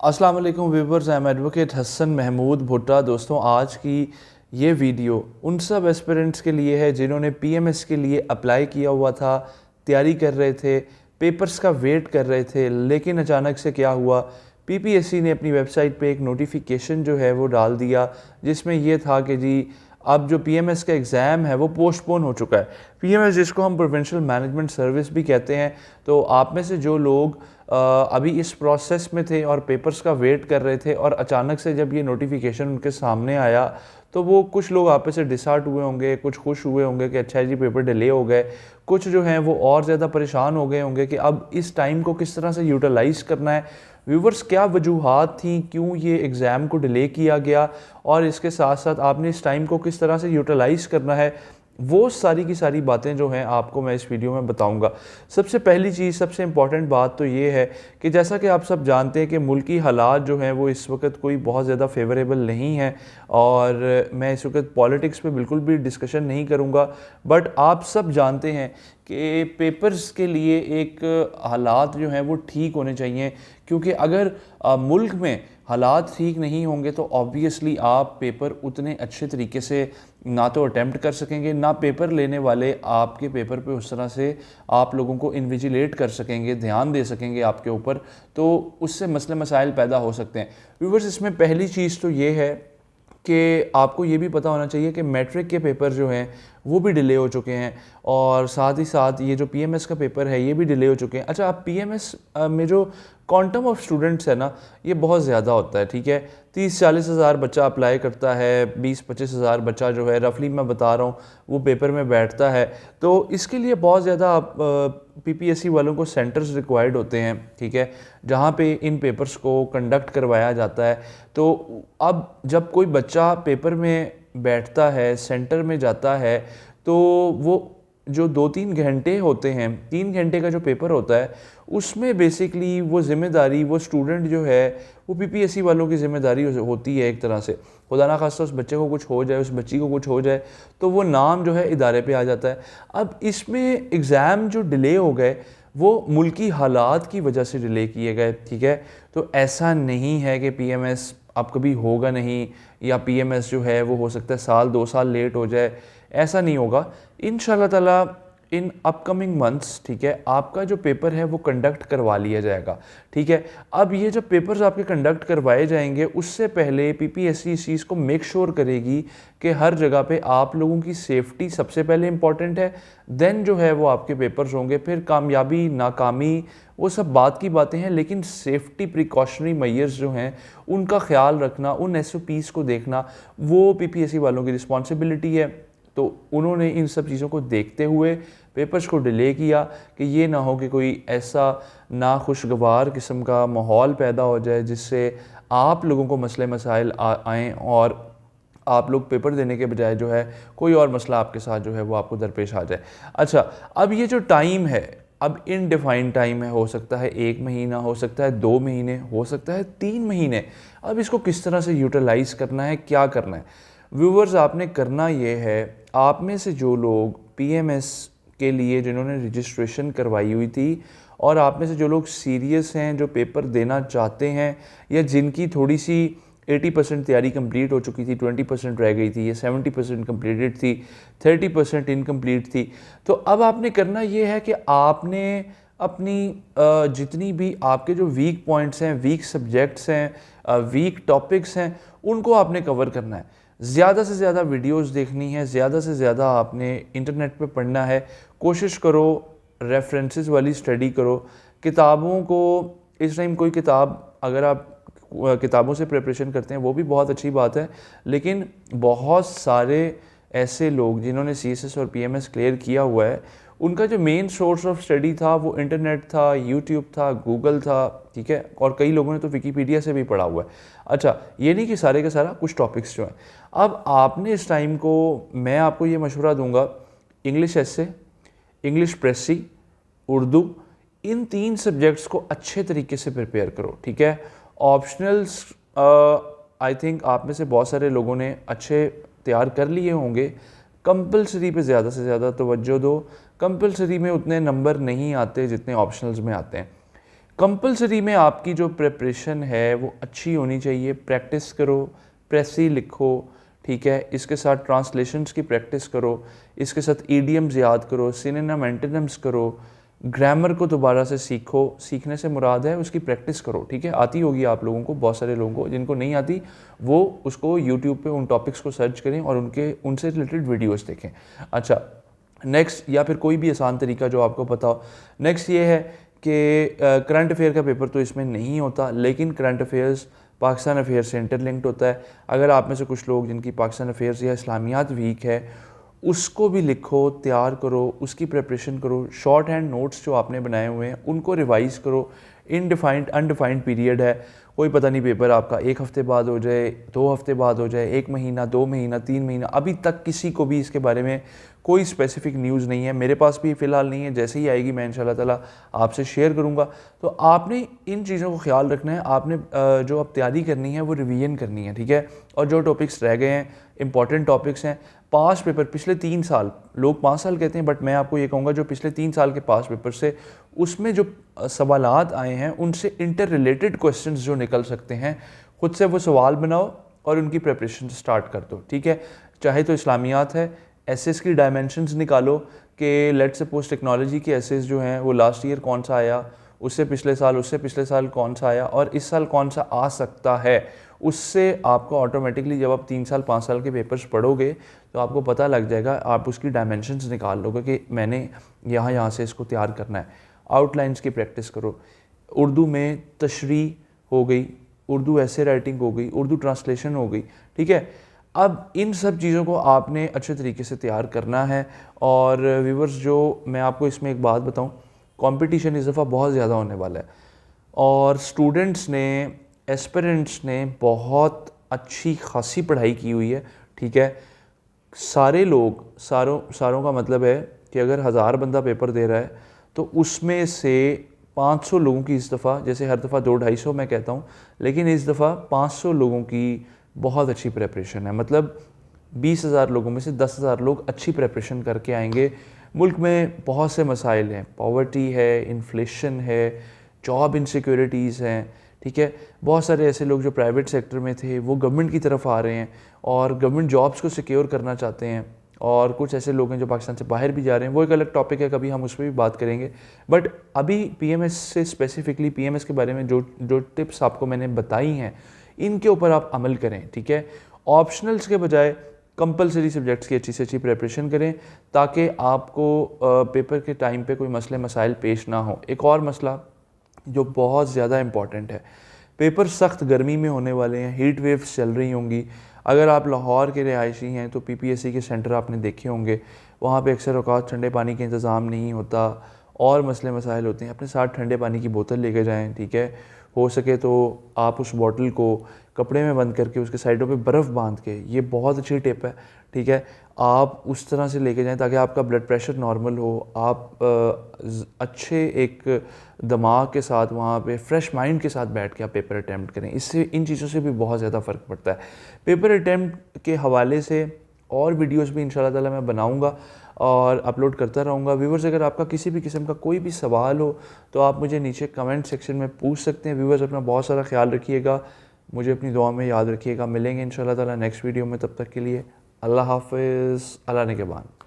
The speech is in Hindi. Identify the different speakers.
Speaker 1: अस्सलाम वालेकुम viewers, I am advocate Hasan Mahmood Bhutta. दोस्तों, आज की ये वीडियो उन सब एस्पिरेंट्स के लिए है जिन्होंने पीएमएस के लिए अप्लाई किया हुआ था, तैयारी कर रहे थे, पेपर्स का वेट कर रहे थे, लेकिन अचानक से क्या हुआ, पीपीएससी ने अपनी वेबसाइट पे एक नोटिफिकेशन जो है वो डाल दिया जिसमें ये था कि जी अब जो पीएमएस का एग्ज़ाम है वो पोस्टपोन हो चुका है। पीएमएस जिसको हम प्रोविंशियल मैनेजमेंट सर्विस भी कहते हैं। तो आप में से जो लोग अभी इस प्रोसेस में थे और पेपर्स का वेट कर रहे थे और अचानक से जब ये नोटिफिकेशन उनके सामने आया तो वो कुछ लोग आप में से डिसहार्ट हुए होंगे, कुछ खुश हुए होंगे कि अच्छा जी पेपर डिले हो गए, कुछ जो हैं वो और ज़्यादा परेशान हो गए होंगे कि अब इस टाइम को किस तरह से यूटिलाइज़ करना है। व्यूवर्स, क्या वजूहात थी, क्यों ये एग्ज़ाम को डिले किया गया और इसके साथ साथ आपने इस टाइम को किस तरह से यूटिलाइज़ करना है, वो सारी की सारी बातें जो हैं आपको मैं इस वीडियो में बताऊंगा। सबसे पहली चीज़, सबसे इम्पॉर्टेंट बात तो ये है कि जैसा कि आप सब जानते हैं कि मुल्की हालात जो हैं वो इस वक्त कोई बहुत ज़्यादा फेवरेबल नहीं है और मैं इस वक्त पॉलिटिक्स पे बिल्कुल भी डिस्कशन नहीं करूँगा। बट आप सब जानते हैं कि पेपर्स के लिए एक हालात जो हैं वो ठीक होने चाहिए, क्योंकि अगर मुल्क में हालात ठीक नहीं होंगे तो ऑब्वियसली आप पेपर उतने अच्छे तरीके से ना तो अटैम्प्ट कर सकेंगे, ना पेपर लेने वाले आपके पेपर पे उस तरह से आप लोगों को इन्विजिलेट कर सकेंगे, ध्यान दे सकेंगे आपके ऊपर। तो उससे मसले मसाइल पैदा हो सकते हैं। व्यूवर्स, इसमें पहली चीज़ तो ये है कि आपको ये भी पता होना चाहिए कि मैट्रिक के पेपर जो हैं वो भी डिले हो चुके हैं और साथ ही साथ ये जो पीएमएस का पेपर है ये भी डिले हो चुके हैं। अच्छा, अब पीएमएस में जो क्वांटम ऑफ स्टूडेंट्स है ना, ये बहुत ज़्यादा होता है, ठीक है। 30-40 हज़ार बच्चा अप्लाई करता है, 20-25 हज़ार बच्चा जो है रफली मैं बता रहा हूँ वो पेपर में बैठता है। तो इसके लिए बहुत ज़्यादा पीपीएससी वालों को सेंटर्स रिक्वायर्ड होते हैं, ठीक है, जहाँ पे इन पेपर्स को कंडक्ट करवाया जाता है। तो अब जब कोई बच्चा पेपर में बैठता है, सेंटर में जाता है, तो वो जो 2-3 घंटे होते हैं, 3 घंटे का जो पेपर होता है उसमें बेसिकली वो ज़िम्मेदारी वो स्टूडेंट जो है वो पीपीएससी वालों की ज़िम्मेदारी होती है एक तरह से। खुदा ना खास्ता उस बच्चे को कुछ हो जाए, उस बच्ची को कुछ हो जाए तो वो नाम जो है इदारे पे आ जाता है। अब इसमें एग्ज़ाम जो डिले हो गए वो मुल्की हालात की वजह से डिले किए गए, ठीक है। तो ऐसा नहीं है कि पीएमएस अब कभी होगा नहीं या पीएमएस जो है वो हो सकता है 1-2 साल लेट हो जाए, ऐसा नहीं होगा। इंशाल्लाह ताला इन अपकमिंग मंथ्स, ठीक है, आपका जो पेपर है वो कंडक्ट करवा लिया जाएगा, ठीक है। अब ये जब पेपर्स आपके कंडक्ट करवाए जाएंगे उससे पहले पीपीएससी इस चीज़ को मेक श्योर करेगी कि हर जगह पे आप लोगों की सेफ्टी सबसे पहले इंपॉर्टेंट है, देन जो है वो आपके पेपर्स होंगे। फिर कामयाबी नाकामी वो सब बात की बातें हैं, लेकिन सेफ्टी प्रिकॉशनरी मेजर्स जो हैं उनका ख्याल रखना, उन एसओपीज़ को देखना, वो पीपीएससी वालों की रिस्पॉन्सिबिलिटी है। तो उन्होंने इन सब चीज़ों को देखते हुए पेपर्स को डिले किया कि ये ना हो कि कोई ऐसा नाखुशगवार किस्म का माहौल पैदा हो जाए जिससे आप लोगों को मसले मसाइल आएँ और आप लोग पेपर देने के बजाय जो है कोई और मसला आपके साथ जो है वो आपको दरपेश आ जाए। अच्छा, अब ये जो टाइम है, अब इनडिफाइंड टाइम है, हो सकता है 1 महीना, हो सकता है 2 महीने, हो सकता है 3 महीने। अब इसको किस तरह से यूटिलाइज़ करना है, क्या करना है? व्यूवर्स, आपने करना ये है, आप में से जो लोग पीएमएस के लिए जिन्होंने रजिस्ट्रेशन करवाई हुई थी और आप में से जो लोग सीरियस हैं, जो पेपर देना चाहते हैं या जिनकी थोड़ी सी 80% तैयारी कंप्लीट हो चुकी थी, 20% रह गई थी, या 70% कंप्लीटेड थी, 30% इनकम्प्लीट थी, तो अब आपने करना ये है कि आपने अपनी जितनी भी आपके जो वीक पॉइंट्स हैं, वीक सब्जेक्ट्स हैं, वीक टॉपिक्स हैं, उनको आपने कवर करना है। ज़्यादा से ज़्यादा वीडियोस देखनी है, ज़्यादा से ज़्यादा आपने इंटरनेट पे पढ़ना है। कोशिश करो रेफरेंसेस वाली स्टडी करो। किताबों को इस टाइम कोई किताब, अगर आप किताबों से प्रिपरेशन करते हैं वो भी बहुत अच्छी बात है, लेकिन बहुत सारे ऐसे लोग जिन्होंने सीएसएस और पीएमएस क्लियर किया हुआ है, उनका जो मेन सोर्स ऑफ स्टडी था वो इंटरनेट था, यूट्यूब था, गूगल था, ठीक है, और कई लोगों ने तो विकीपीडिया से भी पढ़ा हुआ है। अच्छा, ये नहीं कि सारे का सारा, कुछ टॉपिक्स जो हैं। अब आपने इस टाइम को, मैं आपको ये मशवरा दूंगा, इंग्लिश एसे, इंग्लिश प्रेसी, उर्दू, इन 3 सब्जेक्ट्स को अच्छे तरीके से प्रिपेयर करो, ठीक है। ऑप्शनल्स आई थिंक आप में से बहुत सारे लोगों ने अच्छे तैयार कर लिए होंगे। कंपलसरी पे ज़्यादा से ज़्यादा तवज्जो दो। कंपलसरी में उतने नंबर नहीं आते जितने ऑप्शनल्स में आते हैं। कंपलसरी में आपकी जो प्रिपरेशन है वो अच्छी होनी चाहिए। प्रैक्टिस करो, प्रेसी लिखो, ठीक है, इसके साथ ट्रांसलेशंस की प्रैक्टिस करो, इसके साथ ईडियम्स याद करो, सिनोनिम एंटोनिम्स करो, ग्रामर को दोबारा से सीखो। सीखने से मुराद है उसकी प्रैक्टिस करो, ठीक है। आती होगी आप लोगों को, बहुत सारे लोगों को, जिनको नहीं आती वो उसको यूट्यूब पे उन टॉपिक्स को सर्च करें और उनसे रिलेटेड वीडियोस देखें। अच्छा, नेक्स्ट, या फिर कोई भी आसान तरीका जो आपको पता हो। नेक्स्ट ये है कि करंट अफेयर का पेपर तो इसमें नहीं होता, लेकिन करंट अफेयर्स पाकिस्तान अफेयर से इंटरलिंक्ड होता है। अगर आप में से कुछ लोग जिनकी पाकिस्तान अफेयर्स या इस्लामियात वीक है, उसको भी लिखो, तैयार करो, उसकी प्रिपरेशन करो। शॉर्ट हैंड नोट्स जो आपने बनाए हुए हैं उनको रिवाइज़ करो। इनडिफाइंड अनडिफाइंड पीरियड है, कोई पता नहीं पेपर आपका 1 हफ़्ते बाद हो जाए, 2 हफ़्ते बाद हो जाए, 1 महीना, 2 महीना, 3 महीना, अभी तक किसी को भी इसके बारे में कोई स्पेसिफिक न्यूज़ नहीं है। मेरे पास भी फ़िलहाल नहीं है, जैसे ही आएगी मैं इंशाल्लाह ताला आपसे शेयर करूँगा। तो आपने इन चीज़ों को ख्याल रखना है। आपने जो अब तैयारी करनी है वो रिवीजन करनी है, ठीक है। और जो टॉपिक्स रह गए हैं, इंपॉर्टेंट टॉपिक्स हैं, पास्ट पेपर पिछले 3 साल, लोग 5 साल कहते हैं बट मैं आपको ये कहूँगा जो पिछले 3 साल के पास्ट पेपर से उसमें जो सवालात आए हैं उनसे इंटर रिलेटेड क्वेश्चंस जो निकल सकते हैं, खुद से वो सवाल बनाओ और उनकी प्रिपरेशन स्टार्ट कर दो, ठीक है। चाहे तो इस्लामियात है, एसेस की डायमेंशंस निकालो कि लेट सपोज टेक्नोलॉजी के एसेस जो हैं वो लास्ट ईयर कौन सा आया, उससे पिछले साल कौन सा आया और इस साल कौन सा आ सकता है। उससे आपको ऑटोमेटिकली जब आप 3 साल 5 साल के पेपर्स पढ़ोगे तो आपको पता लग जाएगा, आप उसकी डायमेंशंस निकाल लोगे कि मैंने यहाँ से इसको तैयार करना है। आउटलाइंस की प्रैक्टिस करो। उर्दू में तशरीह हो गई, उर्दू ऐसे राइटिंग हो गई, उर्दू ट्रांसलेशन हो गई, ठीक है। अब इन सब चीज़ों को आपने अच्छे तरीके से तैयार करना है। और व्यूवर्स, जो मैं आपको इसमें एक बात बताऊं, कंपटीशन इस दफ़ा बहुत ज़्यादा होने वाला है और स्टूडेंट्स ने, एस्पिरेंट्स ने बहुत अच्छी खासी पढ़ाई की हुई है, ठीक है। सारे लोग, सारों का मतलब है कि अगर 1000 बंदा पेपर दे रहा है तो उसमें से 500 लोगों की इस दफ़ा, जैसे हर दफ़ा 200-250 मैं कहता हूँ, लेकिन इस दफ़ा 500 लोगों की बहुत अच्छी प्रेपरेशन है। मतलब 20,000 लोगों में से 10,000 लोग अच्छी प्रेपरेशन करके आएंगे। मुल्क में बहुत से मसाइल हैं, पॉवर्टी है, इन्फ्लेशन है, जॉब इनसिक्योरिटीज़ हैं, ठीक है। बहुत सारे ऐसे लोग जो प्राइवेट सेक्टर में थे वो गवर्नमेंट की तरफ आ रहे हैं और गवर्नमेंट जॉब्स को सिक्योर करना चाहते हैं, और कुछ ऐसे लोग हैं जो पाकिस्तान से बाहर भी जा रहे हैं। वो एक अलग टॉपिक है, कभी हम उस पर भी बात करेंगे। बट अभी पीएमएस से स्पेसिफिकली, पीएमएस के बारे में जो टिप्स आपको मैंने बताई हैं, इनके ऊपर आप अमल करें, ठीक है। ऑप्शनल्स के बजाय कंपलसरी सब्जेक्ट्स की अच्छी से अच्छी प्रिपरेशन करें ताकि आपको पेपर के टाइम पे कोई मसले मसाइल पेश ना हो। एक और मसला जो बहुत ज़्यादा इम्पॉर्टेंट है, पेपर सख्त गर्मी में होने वाले हैं, हीट वेव्स चल रही होंगी। अगर आप लाहौर के रिहायशी हैं तो पीपीएससी के सेंटर आपने देखे होंगे, वहाँ पे अक्सर औकात ठंडे पानी का इंतज़ाम नहीं होता और मसले मसाइल होते हैं। अपने साथ ठंडे पानी की बोतल लेकर जाएं, ठीक है। हो सके तो आप उस बॉटल को कपड़े में बंद करके उसके साइडों पे बर्फ़ बांध के, ये बहुत अच्छी टिप है, ठीक है, आप उस तरह से लेके जाएं ताकि आपका ब्लड प्रेशर नॉर्मल हो, आप अच्छे एक दिमाग के साथ वहाँ पे फ्रेश माइंड के साथ बैठ के आप पेपर अटैम्प्ट करें। इससे, इन चीज़ों से भी बहुत ज़्यादा फ़र्क पड़ता है। पेपर अटैम्प्ट के हवाले से और वीडियोस भी इंशाल्लाह ताला मैं बनाऊंगा और अपलोड करता रहूँगा। व्यूवर्स, अगर आपका किसी भी किस्म का कोई भी सवाल हो तो आप मुझे नीचे कमेंट सेक्शन में पूछ सकते हैं। व्यूवर्स, अपना बहुत सारा ख्याल रखिएगा, मुझे अपनी दुआ में याद रखिएगा। मिलेंगे इंशाल्लाह ताला नेक्स्ट वीडियो में, तब तक के लिए अल्लाह हाफ़िज़, अल्लाह ने के बाद।